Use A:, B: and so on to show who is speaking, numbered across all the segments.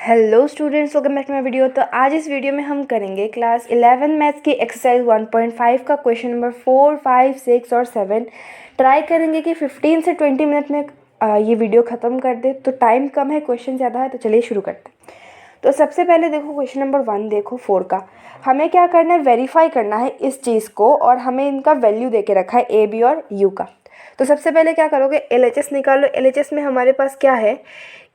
A: Hello students, welcome back to my video. तो आज इस वीडियो में हम करेंगे क्लास 11 मैथ्स की एक्सरसाइज 1.5 का क्वेश्चन नंबर 4, 5, 6 और 7 ट्राई करेंगे कि 15 से 20 मिनट में ये वीडियो ख़त्म कर दे। तो टाइम कम है, क्वेश्चन ज़्यादा है, तो चलिए शुरू करते हैं। तो सबसे पहले देखो क्वेश्चन नंबर 1, देखो 4 का हमें क्या करना है, वेरीफाई करना है इस चीज़ को, और हमें इनका वैल्यू दे के रखा है ए, बी और यू का। तो सबसे पहले क्या करोगे, LHS निकालो। LHS में हमारे पास क्या है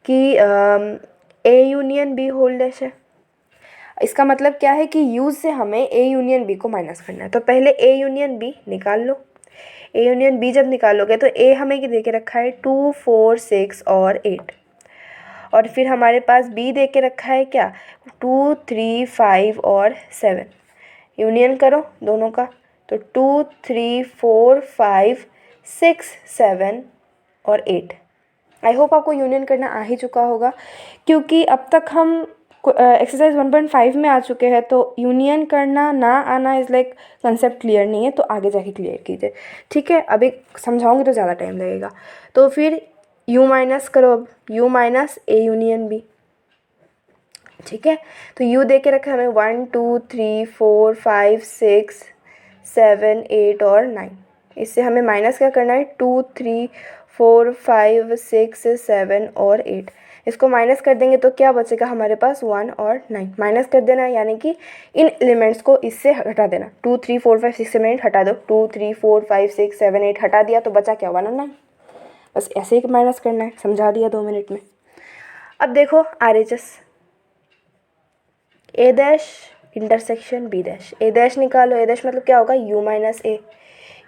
A: कि A union B whole dash है। इसका मतलब क्या है कि यूज से हमें ए यूनियन बी को माइनस करना है। तो पहले ए यूनियन बी निकाल लो। ए यूनियन बी जब निकालोगे तो ए हमें दे के रखा है 2, 4, 6 और 8, और फिर हमारे पास बी दे के रखा है क्या, 2, 3, 5 और 7। यूनियन करो दोनों का, तो 2, 3, 4, 5, 6, 7 और 8। आई होप आपको यूनियन करना आ ही चुका होगा, क्योंकि अब तक हम एक्सरसाइज 1.5 में आ चुके हैं। तो यूनियन करना ना आना इज़ लाइक कंसेप्ट क्लियर नहीं है, तो आगे जाके क्लियर कीजिए, ठीक है। अभी समझाऊंगी तो ज़्यादा टाइम लगेगा। तो फिर यू माइनस करो, अब U minus A union B, ठीक है। तो यू दे के रखा है हमें 1, 2, 3, 4, 5, 6, 7, 8 और 9। इससे हमें माइनस क्या करना है, 2, 3, 4, 5, 6, 7 और 8। इसको माइनस कर देंगे तो क्या बचेगा हमारे पास, 1 और 9। माइनस कर देना है, यानी कि इन एलिमेंट्स को इससे हटा देना। 2, 3, 4, 5, 6, 7, 8 हटा दो। 2, 3, 4, 5, 6, 7, 8 हटा दिया तो बचा क्या, 1 और 9। बस ऐसे ही माइनस करना है, समझा दिया 2 मिनट में। अब देखो RHS, ए डैश इंटरसेक्शन बी डैश। ए डैश निकालो। ए डैश मतलब क्या होगा, यू माइनस ए।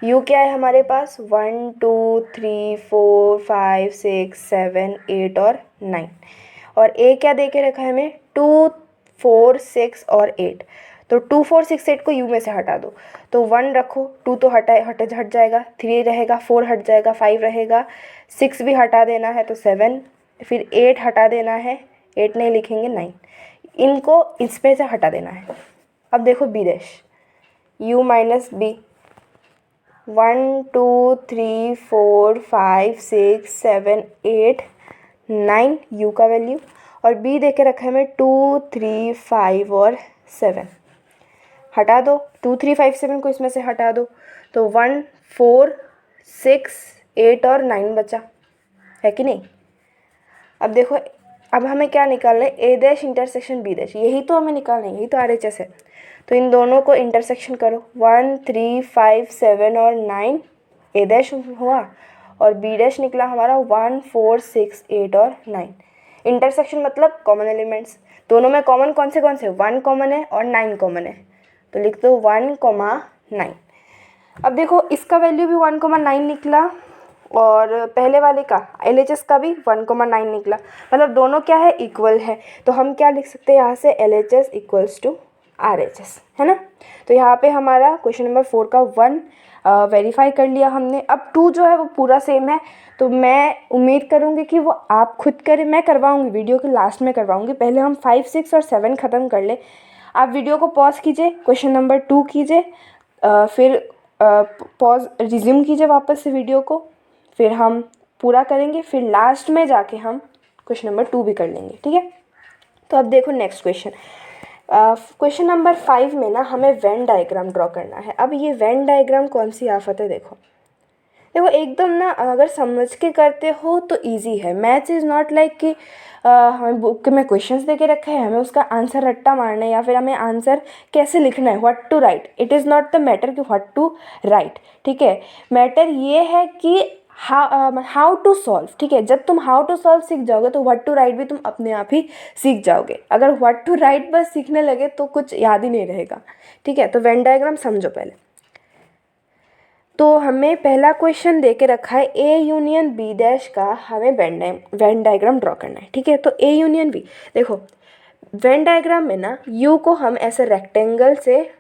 A: यू क्या है हमारे पास, 1, 2, 3, 4, 5, 6, 7, 8 और 9। और ए क्या दे के रखा है हमें, 2, 4, 6 और 8। तो 2, 4, 6, 8 को यू में से हटा दो। तो 1 रखो, 2 तो हट जाएगा, 3 रहेगा, 4 हट जाएगा, 5 रहेगा, 6 भी हटा देना है तो 7, फिर 8 हटा देना है, 8 नहीं लिखेंगे, 9। इनको इसमें से हटा देना है। अब देखो B dash, U minus B, 1, 2, 3, 4, 5, 6, 7, 8, 9 U का वैल्यू, और बी दे के रखा है हमें 2, 3, 5 और 7। हटा दो 2, 3, 5, 7 को इसमें से हटा दो, तो 1, 4, 6, 8 और 9 बचा है कि नहीं। अब देखो, अब हमें क्या निकालना है, ए डैश इंटरसेक्शन बी डैश, यही तो हमें निकालना है, यही तो RHS है। तो इन दोनों को इंटरसेक्शन करो, 1, 3, 5, 7 और 9 ए डैश हुआ, और बी डैश निकला हमारा 1, 4, 6, 8 और 9। इंटरसेक्शन मतलब कॉमन एलिमेंट्स, दोनों में कॉमन कौन से 1 कॉमन है और 9 कॉमन है, तो लिख दो 1, 9। अब देखो इसका वैल्यू भी 1, 9 निकला, और पहले वाले का LHS का भी 1, 9 निकला, मतलब दोनों क्या है, इक्वल है। तो हम क्या लिख सकते हैं यहाँ से, LHS इक्वल्स टू RHS, है ना। तो यहाँ पे हमारा क्वेश्चन नंबर 4 का 1 वेरीफाई कर लिया हमने। अब 2 जो है वो पूरा सेम है, तो मैं उम्मीद करूँगी कि वो आप खुद करें। मैं करवाऊँगी, वीडियो के लास्ट में करवाऊँगी, पहले हम 5, 6 और 7 ख़त्म कर ले। आप वीडियो को पॉज कीजिए, क्वेश्चन नंबर 2 कीजिए, फिर पॉज रिज्यूम कीजिए वापस से वीडियो को, फिर हम पूरा करेंगे, फिर लास्ट में जाके हम क्वेश्चन नंबर 2 भी कर लेंगे, ठीक है। तो अब देखो नेक्स्ट क्वेश्चन, क्वेश्चन नंबर 5 में ना हमें वेन डायग्राम ड्रॉ करना है। अब ये वेन डायग्राम कौन सी आफत है, देखो एकदम ना, अगर समझ के करते हो तो इजी है। मैथ्स इज़ नॉट लाइक कि हमें बुक में क्वेश्चंस दे के रखा है, हमें उसका आंसर रट्टा मारना है, या फिर हमें आंसर कैसे लिखना है, what to write. It is not the matter कि व्हाट टू राइट, ठीक है। मैटर ये है कि हाउ टू सॉल्व, ठीक है। जब तुम हाउ टू सॉल्व सीख जाओगे तो व्हाट टू राइट भी तुम अपने आप ही सीख जाओगे। अगर व्हाट टू राइट बस सीखने लगे तो कुछ याद ही नहीं रहेगा, ठीक है। तो वेन डायग्राम समझो पहले। तो हमें पहला क्वेश्चन दे के रखा है ए यूनियन बी डैश का हमें वेन डायग्राम ड्रॉ करना है, ठीक है। तो ए यूनियन बी, देखो वेन डायग्राम में ना यू को हम ऐसे रेक्टेंगल से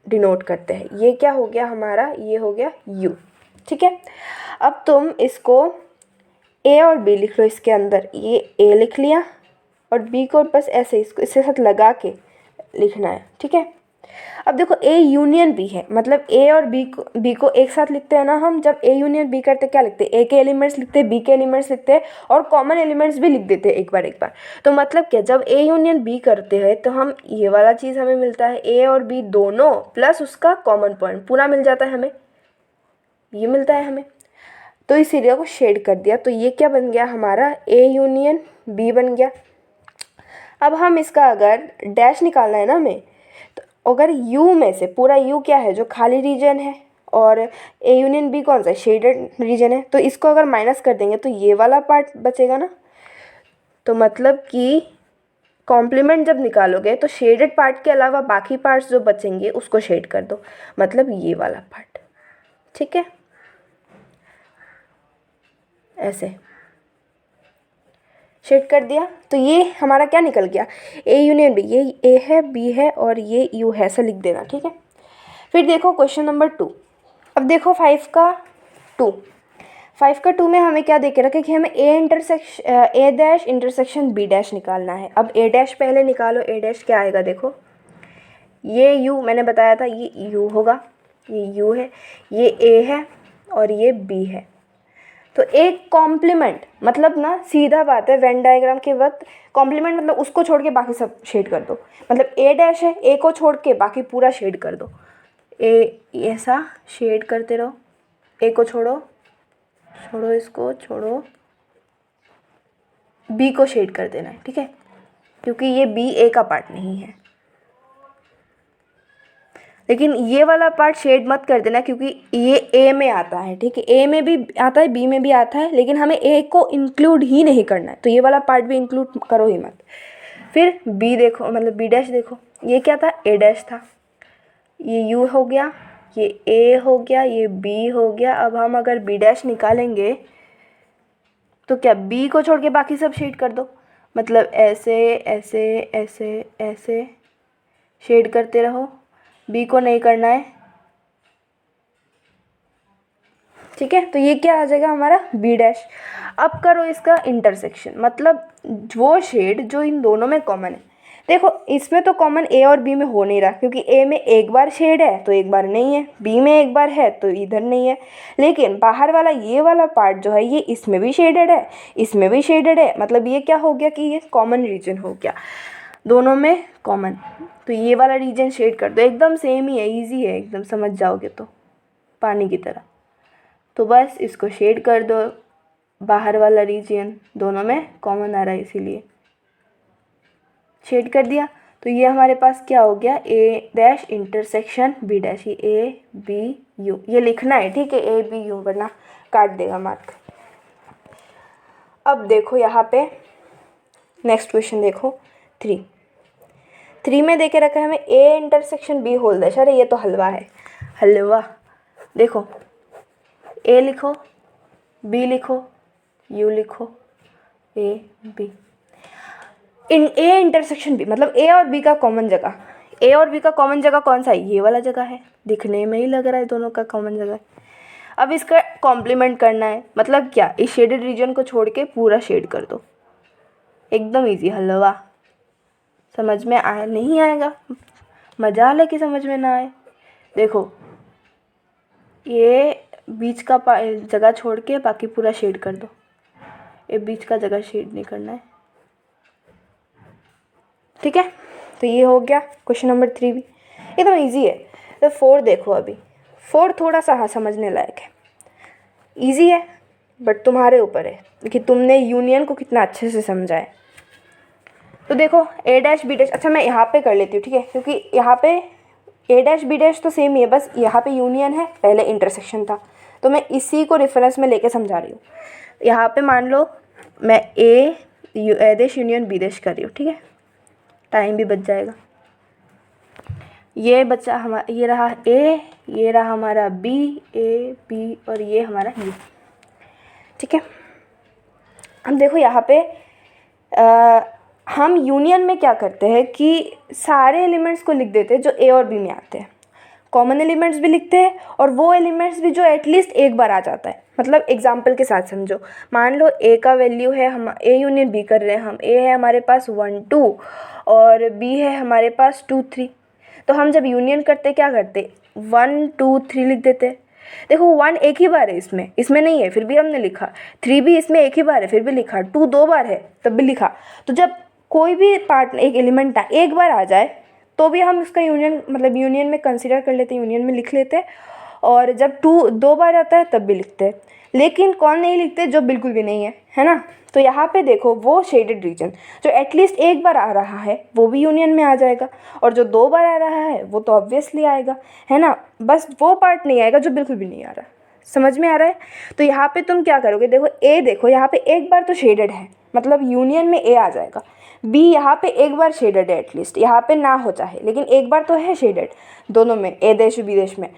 A: डिनोट करते हैं। ये क्या हो गया हमारा, ये हो गया यू, ठीक है। अब तुम इसको ए और बी लिख लो इसके अंदर। ये ए लिख लिया, और बी को बस ऐसे इसको इसके साथ लगा के लिखना है, ठीक है। अब देखो ए यूनियन बी है, मतलब ए और बी को एक साथ लिखते हैं ना हम। जब ए यूनियन बी करते क्या लिखते हैं, ए के एलिमेंट्स लिखते हैं, बी के एलिमेंट्स लिखते हैं और कॉमन एलिमेंट्स भी लिख देते हैं एक बार। तो मतलब क्या, जब ए यूनियन बी करते हैं तो हम ये वाला चीज़ हमें मिलता है, ए और बी दोनों प्लस उसका कॉमन पॉइंट पूरा मिल जाता है हमें, ये मिलता है हमें। तो इस एरिया को शेड कर दिया, तो ये क्या बन गया हमारा, ए यूनियन बी बन गया। अब हम इसका अगर डैश निकालना है ना हमें, तो अगर यू में से पूरा यू क्या है, जो खाली रीजन है, और ए यूनियन बी कौन सा शेडेड रीजन है, तो इसको अगर माइनस कर देंगे तो ये वाला पार्ट बचेगा ना। तो मतलब कि कॉम्प्लीमेंट जब निकालोगे तो शेडेड पार्ट के अलावा बाकी पार्ट्स जो बचेंगे उसको शेड कर दो, मतलब ये वाला पार्ट। ठीक है, ऐसे शेड कर दिया, तो ये हमारा क्या निकल गया, ए यूनियन बी। ये ए है, बी है और ये यू है, ऐसा लिख देना। ठीक है, फिर देखो क्वेश्चन नंबर 2। अब देखो 5 का 2 में हमें क्या दे के रखे कि हमें ए डैश इंटरसेक्शन बी डैश निकालना है। अब ए डैश पहले निकालो, ए डैश क्या आएगा देखो, ये यू मैंने बताया था, ये यू होगा, ये यू है, ये ए है और ये बी है। तो एक कॉम्प्लीमेंट मतलब ना सीधा बात है, वेन डायग्राम के वक्त कॉम्प्लीमेंट मतलब उसको छोड़ के बाकी सब शेड कर दो। मतलब ए डैश है, ए को छोड़ के बाकी पूरा शेड कर दो, ए ऐसा शेड करते रहो, ए को छोड़ो, इसको छोड़ो, बी को शेड कर देना है। ठीक है, क्योंकि ये बी ए का पार्ट नहीं है। लेकिन ये वाला पार्ट शेड मत कर देना, क्योंकि ये ए में आता है। ठीक है, ए में भी आता है, बी में भी आता है, लेकिन हमें ए को इंक्लूड ही नहीं करना है, तो ये वाला पार्ट भी इंक्लूड करो ही मत। फिर बी देखो, मतलब बी डैश देखो, ये क्या था, ए डैश था, ये यू हो गया, ये ए हो गया, ये बी हो गया। अब हम अगर बी डैश निकालेंगे तो क्या, बी को छोड़ के बाकी सब शेड कर दो, मतलब ऐसे ऐसे ऐसे ऐसे शेड करते रहो, बी को नहीं करना है। ठीक है, तो ये क्या आ जाएगा हमारा बी डैश। अब करो इसका इंटरसेक्शन, मतलब वो शेड जो इन दोनों में कॉमन है। देखो इसमें तो कॉमन ए और बी में हो नहीं रहा, क्योंकि ए में एक बार शेड है तो एक बार नहीं है, बी में एक बार है तो इधर नहीं है। लेकिन बाहर वाला ये वाला पार्ट जो है, ये इसमें भी शेडेड है, इसमें भी शेडेड है, मतलब ये क्या हो गया कि ये कॉमन रीजन हो गया, दोनों में कॉमन। तो ये वाला रीजन शेड कर दो, एकदम सेम ही है, ईजी है एकदम, समझ जाओगे तो पानी की तरह। तो बस इसको शेड कर दो, बाहर वाला रीजन दोनों में कॉमन आ रहा है इसीलिए शेड कर दिया। तो ये हमारे पास क्या हो गया, ए डैश इंटरसेक्शन बी डैश, ये ए बी यू ये लिखना है। ठीक है, ए बी यू, वरना काट देगा मार्क। अब देखो यहाँ पे नेक्स्ट क्वेश्चन देखो 3 में देके रखा है हमें A intersection B whole dash. अरे ये तो हलवा है, हलवा। देखो ए लिखो, बी लिखो, यू लिखो, A B, A intersection B, मतलब ए और बी का कॉमन जगह, ए और बी का कॉमन जगह कौन सा है, ये वाला जगह है, दिखने में ही लग रहा है दोनों का कॉमन जगह है। अब इसका कॉम्प्लीमेंट करना है, मतलब क्या, इस शेडेड रीजन को छोड़ के पूरा शेड कर दो, एकदम इजी, हलवा। समझ में आया, नहीं आएगा मजाल है कि समझ में ना आए। देखो ये बीच का जगह छोड़ के बाकी पूरा शेड कर दो, ये बीच का जगह शेड नहीं करना है। ठीक है, तो ये हो गया क्वेश्चन नंबर 3 भी एकदम इजी है। तो 4 देखो, अभी 4 थोड़ा सा हाँ समझने लायक है, इजी है, बट तुम्हारे ऊपर है कि तुमने यूनियन को कितना अच्छे से समझा है। तो देखो ए डैश बी डैश, अच्छा मैं यहाँ पे कर लेती हूँ, ठीक है, क्योंकि यहाँ पे ए डैश बी डैश तो सेम ही है, बस यहाँ पे यूनियन है, पहले इंटरसेक्शन था, तो मैं इसी को रेफरेंस में लेके समझा रही हूँ। यहाँ पे मान लो मैं ए डैश यूनियन बी डैश कर रही हूँ, ठीक है, टाइम भी बच जाएगा। ये बच्चा हमारा, ये रहा ए, ये रहा हमारा बी, ए बी, और ये हमारा यू। ठीक है, हम देखो यहाँ पे हम यूनियन में क्या करते हैं कि सारे एलिमेंट्स को लिख देते हैं जो ए और बी में आते हैं, कॉमन एलिमेंट्स भी लिखते हैं और वो एलिमेंट्स भी जो एटलीस्ट एक बार आ जाता है। मतलब एग्जांपल के साथ समझो, मान लो ए का वैल्यू है, हम ए यूनियन बी कर रहे हैं हम, ए है हमारे पास 1 2 और बी है हमारे पास 2 3। तो हम जब यूनियन करते क्या करते, 1 2 3 लिख देते। देखो 1 एक ही बार है इसमें नहीं है, फिर भी हमने लिखा। 3 भी इसमें एक ही बार है, फिर भी लिखा। 2 2 बार है, तब भी लिखा। तो जब कोई भी पार्ट एक एलिमेंट एक बार आ जाए तो भी हम उसका यूनियन मतलब यूनियन में कंसिडर कर लेते हैं, यूनियन में लिख लेते हैं। और जब 2 बार आता है तब भी लिखते हैं। लेकिन कौन नहीं लिखते, जो बिल्कुल भी नहीं है ना। तो यहाँ पे देखो वो शेडेड रीजन जो एटलीस्ट एक बार आ रहा है वो भी यूनियन में आ जाएगा, और जो 2 बार आ रहा है वो तो ऑब्वियसली आएगा, है ना। बस वो पार्ट नहीं आएगा जो बिल्कुल भी नहीं आ रहा। समझ में आ रहा है। तो यहाँ पे तुम क्या करोगे, देखो ए, देखो यहाँ पे एक बार तो शेडेड है, मतलब यूनियन में ए आ जाएगा। बी यहाँ पे एक बार शेडेड है, एटलीस्ट यहाँ पे ना हो चाहे, लेकिन एक बार तो है शेडेड दोनों में, ए देश बी देश में,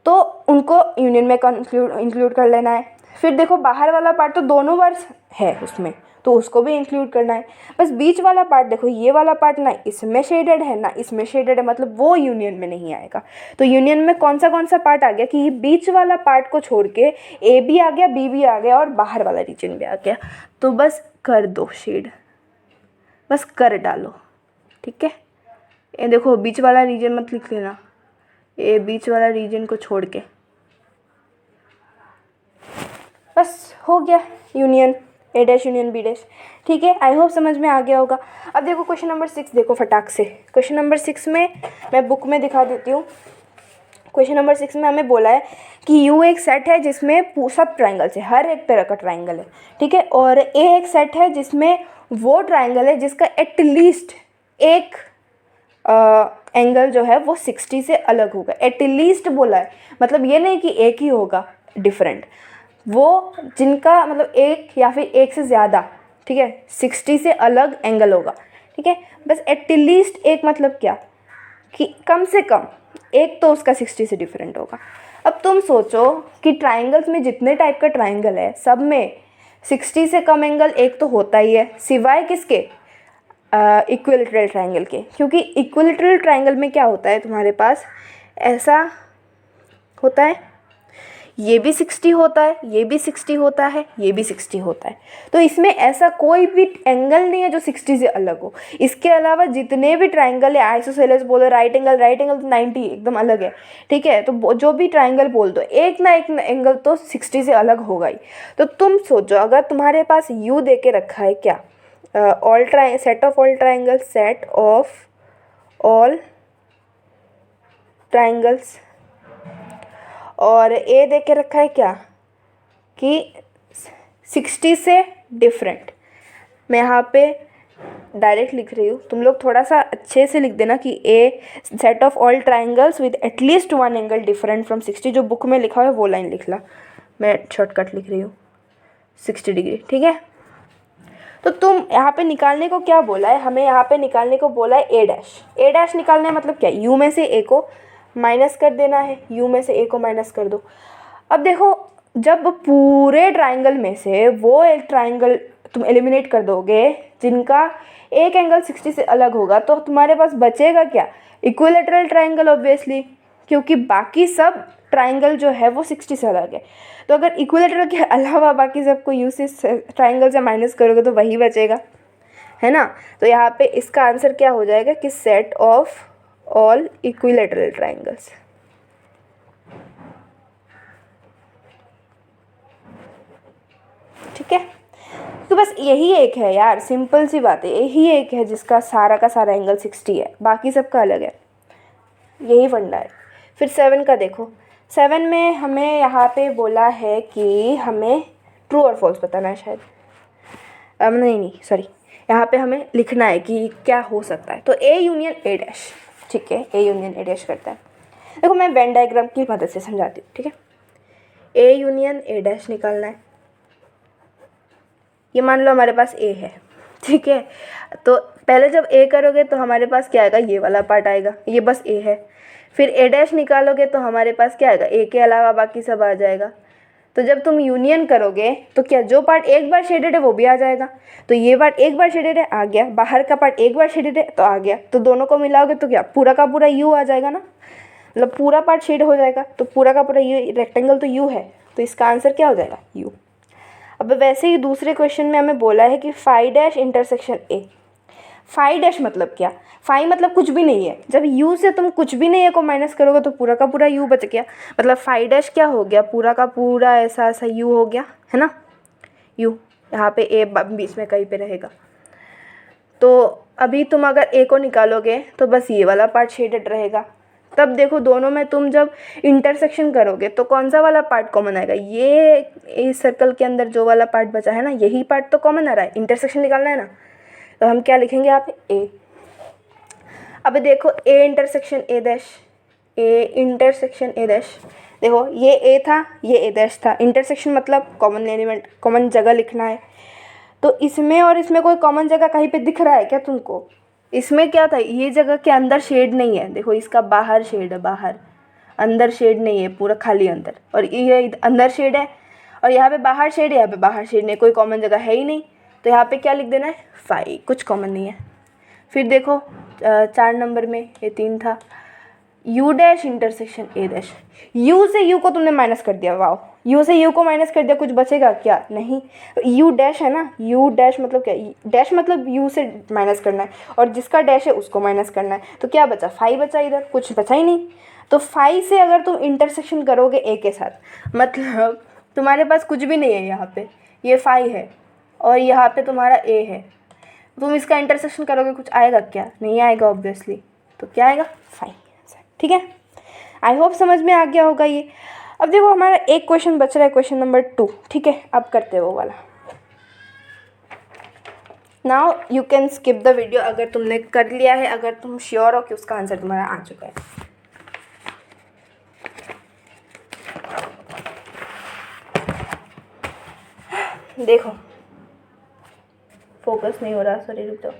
A: तो उनको यूनियन में इंक्लूड कर लेना है। फिर देखो बाहर वाला पार्ट तो दोनों बार है उसमें, तो उसको भी इंक्लूड करना है। बस बीच वाला पार्ट देखो, ये वाला पार्ट ना इसमें शेडेड है ना इसमें शेडेड है, मतलब वो यूनियन में नहीं आएगा। तो यूनियन में कौन सा पार्ट आ गया कि ये बीच वाला पार्ट को छोड़ के ए भी आ गया, बी भी आ गया और बाहर वाला रीजन भी आ गया। तो बस कर दो शेड, बस कर डालो, ठीक है। ये देखो बीच वाला रीजन मत लिख लेना, ये बीच वाला रीजन को छोड़ के, बस हो गया यूनियन, ए डैश यूनियन बी डैश। ठीक है, आई होप समझ में आ गया होगा। अब देखो क्वेश्चन नंबर 6 देखो फटाक से। क्वेश्चन नंबर 6 में मैं बुक में दिखा देती हूँ। क्वेश्चन नंबर 6 में हमें बोला है कि यू एक सेट है जिसमें सब ट्राइंगल्स है, हर एक तरह का ट्राइंगल है, ठीक है। और ए एक सेट है जिसमें वो ट्राइंगल है जिसका एटलीस्ट एक एंगल जो है वो 60 से अलग होगा। एटलीस्ट बोला है, मतलब ये नहीं कि एक ही होगा डिफरेंट, वो जिनका मतलब एक या फिर एक से ज़्यादा, ठीक है, 60 से अलग एंगल होगा, ठीक है। बस एटलीस्ट एक मतलब क्या कि कम से कम एक तो उसका 60 से डिफरेंट होगा। अब तुम सोचो कि ट्राइंगल्स में जितने टाइप का ट्राइंगल है सब में 60 से कम एंगल एक तो होता ही है, सिवाय किसके, इक्विलैटरल ट्राइंगल के। क्योंकि इक्विलैटरल ट्राइंगल में क्या होता है, तुम्हारे पास ऐसा होता है, ये भी 60 होता है, ये भी 60 होता है, ये भी 60 होता है। तो इसमें ऐसा कोई भी एंगल नहीं है जो 60 से अलग हो। इसके अलावा जितने भी ट्राइंगल है, आइसोसेलेस बोलो, राइट एंगल तो 90 एकदम अलग है, ठीक है। तो जो भी ट्राइंगल बोल दो, एक ना एक एंगल तो 60 से अलग होगा ही। तो तुम सोचो अगर तुम्हारे पास यू दे के रखा है क्या, सेट ऑफ ऑल ट्राइंगल्स, और ए दे के रखा है क्या कि 60 से डिफरेंट। मैं यहाँ पे डायरेक्ट लिख रही हूँ, तुम लोग थोड़ा सा अच्छे से लिख देना कि a set of all triangles with at least one angle different from 60। जो बुक में लिखा है वो लाइन लिख ला, मैं शॉर्टकट लिख रही हूँ 60 डिग्री, ठीक है। तो तुम यहाँ पे निकालने को क्या बोला है, हमें यहाँ पे निकालने को बोला है ए डैश। ए डैश निकालना है मतलब क्या, यू में से ए को माइनस कर देना है, यू में से ए को माइनस कर दो। अब देखो जब पूरे ट्राइंगल में से वो एक ट्राइंगल तुम एलिमिनेट कर दोगे जिनका एक एंगल 60 से अलग होगा, तो तुम्हारे पास बचेगा क्या, इक्विलैटरल ट्राइंगल ऑब्वियसली, क्योंकि बाकी सब ट्राइंगल जो है वो 60 से अलग है। तो अगर इक्विलैटरल के अलावा बाकी सबको यू से ट्राइंगल से माइनस करोगे तो वही बचेगा, है ना। तो यहाँ पे इसका आंसर क्या हो जाएगा कि set of all equilateral triangles. ठीक है, तो बस यही एक है यार, सिंपल सी बात है, यही एक है जिसका सारा का सारा एंगल 60 है, बाकी सबका अलग है, यही फंडा है। फिर 7 का देखो, 7 में हमें यहाँ पे बोला है कि हमें ट्रू और फॉल्स बताना है शायद, नहीं सॉरी, यहाँ पे हमें लिखना है कि क्या हो सकता है। तो ए यूनियन ए डैश, ठीक है, ए यूनियन ए डैश करता है। देखो मैं वेन डायग्राम की मदद से समझाती हूँ, ठीक है। ए यूनियन ए डैश निकालना है। ये मान लो हमारे पास ए है, ठीक है। तो पहले जब ए करोगे तो हमारे पास क्या आएगा, ये वाला पार्ट आएगा, ये बस ए है। फिर ए डैश निकालोगे तो हमारे पास क्या आएगा, ए के अलावा बाकी सब आ जाएगा। तो जब तुम यूनियन करोगे तो क्या, जो पार्ट एक बार शेडेड है वो भी आ जाएगा। तो ये पार्ट एक बार शेडेड है, आ गया, बाहर का पार्ट एक बार शेडेड है तो आ गया। तो दोनों को मिलाओगे तो क्या, पूरा का पूरा यू आ जाएगा ना, मतलब पूरा पार्ट शेड हो जाएगा। तो पूरा का पूरा यू, रेक्टेंगल तो यू है, तो इसका आंसर क्या हो जाएगा, यू। अब वैसे ही दूसरे क्वेश्चन में हमें बोला है कि phi dash intersection A. Phi dash मतलब क्या, फाई मतलब कुछ भी नहीं है। जब यू से तुम कुछ भी नहीं है को माइनस करोगे तो पूरा का पूरा यू बच गया, मतलब फाई डैश क्या हो गया, पूरा का पूरा ऐसा ऐसा यू हो गया, है ना। यू यहाँ पे ए बीच में कहीं पे रहेगा। तो अभी तुम अगर ए को निकालोगे तो बस ये वाला पार्ट शेडेड रहेगा। तब देखो दोनों में तुम जब इंटरसेक्शन करोगे तो कौन सा वाला पार्ट कॉमन आएगा, ये इस सर्कल के अंदर जो वाला पार्ट बचा है ना, यही पार्ट तो कॉमन आ रहा है, इंटरसेक्शन निकालना है ना। तो हम क्या लिखेंगे यहाँ पे, ए। अब देखो A intersection A dash, A intersection A dash, देखो ये ए था ये ए डैश था, इंटरसेक्शन मतलब कॉमन एलिमेंट, कॉमन जगह लिखना है। तो इसमें और इसमें कोई कॉमन जगह कहीं पे दिख रहा है क्या तुमको, इसमें क्या था, ये जगह के अंदर शेड नहीं है, देखो इसका बाहर शेड है, बाहर, अंदर शेड नहीं है, पूरा खाली अंदर, और ये अंदर शेड है, और यहाँ पे बाहर शेड है, यहाँ पे बाहर शेड नहीं, कोई कॉमन जगह है ही नहीं। तो यहाँ पे क्या लिख देना है, फाई, कुछ कॉमन नहीं है। फिर देखो 4 नंबर में ये 3 था, you dash intersection A dash, you से यू को तुमने माइनस कर दिया, वाओ, यू से यू को माइनस कर दिया, कुछ बचेगा क्या, नहीं। यू डैश है ना, यू डैश मतलब क्या, डैश मतलब यू से माइनस करना है, और जिसका डैश है उसको माइनस करना है, तो क्या बचा, फाई बचा, इधर कुछ बचा ही नहीं। तो फाई से अगर तुम इंटरसेक्शन करोगे ए के साथ, मतलब तुम्हारे पास कुछ भी नहीं है, यहाँ पे ये फाई है और यहाँ पे तुम्हारा ए है, तुम इसका इंटरसेक्शन करोगे, कुछ आएगा क्या, नहीं आएगा ऑब्वियसली, तो क्या आएगा, फाई। ठीक है, आई होप समझ में आ गया होगा ये। अब देखो हमारा एक क्वेश्चन बच रहा है, क्वेश्चन नंबर 2, ठीक है, अब करते हैं वो वाला। Now you can skip the video अगर तुमने कर लिया है, अगर तुम श्योर हो कि उसका आंसर तुम्हारा आ चुका है। देखो फोकस नहीं हो रहा, सॉरी, रुक जाओ।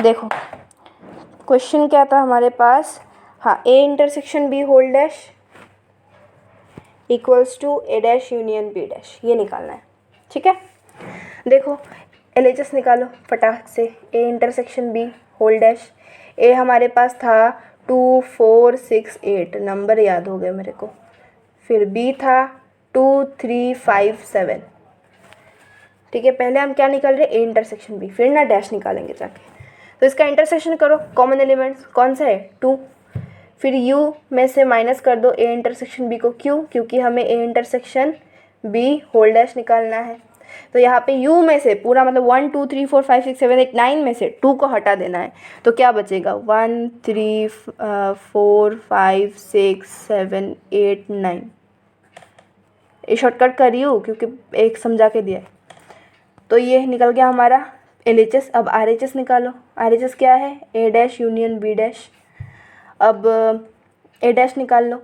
A: देखो क्वेश्चन क्या था हमारे पास, हाँ, A intersection B whole dash equals to A dash union B dash, ये निकालना है, ठीक है। देखो LHS निकालो फटाक से, A intersection B whole dash, A हमारे पास था 2 4 6 8, नंबर याद हो गए मेरे को, फिर बी था 2 3 5 7, ठीक है। पहले हम क्या निकाल रहे हैं, ए इंटरसेक्शन बी, फिर ना डैश निकालेंगे जाके। तो इसका इंटरसेक्शन करो, कॉमन एलिमेंट्स कौन सा है, 2, फिर u में से माइनस कर दो ए इंटरसेक्शन बी को, क्यों, क्योंकि हमें A intersection B whole dash निकालना है। तो यहाँ पे u में से पूरा मतलब 1 2 3 4 5 6 7 8 9 में से 2 को हटा देना है, तो क्या बचेगा, 1 3 4 5 6 7 8 9, ये शॉर्टकट कर रही हूँ क्योंकि एक समझा के दिया है। तो ये निकल गया हमारा LHS। अब RHS निकालो, RHS क्या है, ए डैश यूनियन बी डैश। अब ए डैश निकाल लो,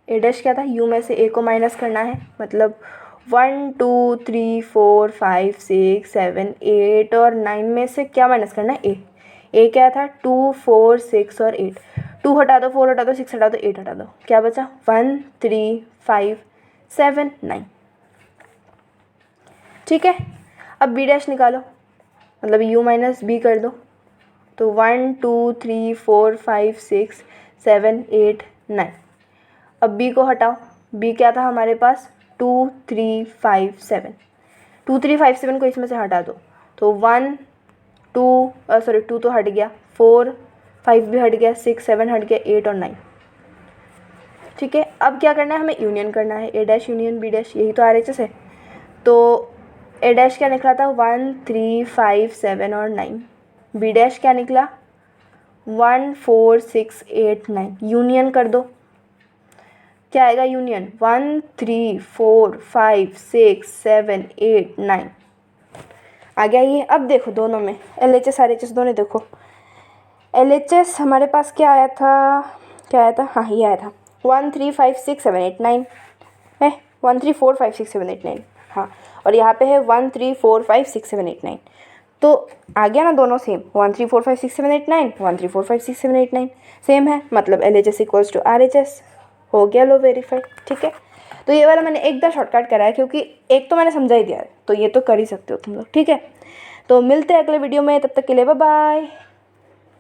A: ए डैश क्या था, यू में से ए को माइनस करना है, मतलब 1 2 3 4 5 6 7 8 और 9 में से क्या माइनस करना है, ए क्या था, 2 4 6 और 8, 2 हटा दो, 4 हटा दो, 6 हटा दो, 8 हटा दो, क्या बचा, 1 3 5 7 9, ठीक है। अब बी डैश निकालो, मतलब यू माइनस बी कर दो, तो 1 2 3 4 5 6 7 8 9। अब बी को हटाओ, बी क्या था हमारे पास, 2 3 5 7, 2 3 5 7 को इसमें से हटा दो, तो 1 2 2 तो हट गया, 4 5 भी हट गया, 6 7 हट गया, 8 और 9, ठीक है। अब क्या करना है, हमें यूनियन करना है, ए डैश यूनियन बी डैश, यही तो RHS है। तो ए डैश क्या निकला था, 1 3 5 7 और 9, बी डैश क्या निकला, 1 4 6 8 9, यूनियन कर दो, क्या आएगा यूनियन, 1 3 4 5 6 7 8 9, आ गया ये। अब देखो दोनों में LHS RHS दोनों देखो, LHS हमारे पास क्या आया था, हाँ ये आया था 1 3 5 6 7 8 9 है, 1 3 4 5 6 7 8 9, हाँ, और यहाँ पे है 1 3 4 5 6 7 8 9, तो आ गया ना दोनों सेम, 1 3 4 5 6 7 8 9, 1 3 4 5 6 7 8 9 सेम है, मतलब LHS इक्वल्स टू RHS, हो गया, लो वेरीफाई, ठीक है। तो ये वाला मैंने एकदम शॉर्टकट करा है क्योंकि एक तो मैंने समझा ही दिया है, तो ये तो कर ही सकते हो तुम लोग, ठीक है। तो मिलते हैं अगले वीडियो में, तब तक के लिए बाय बाय।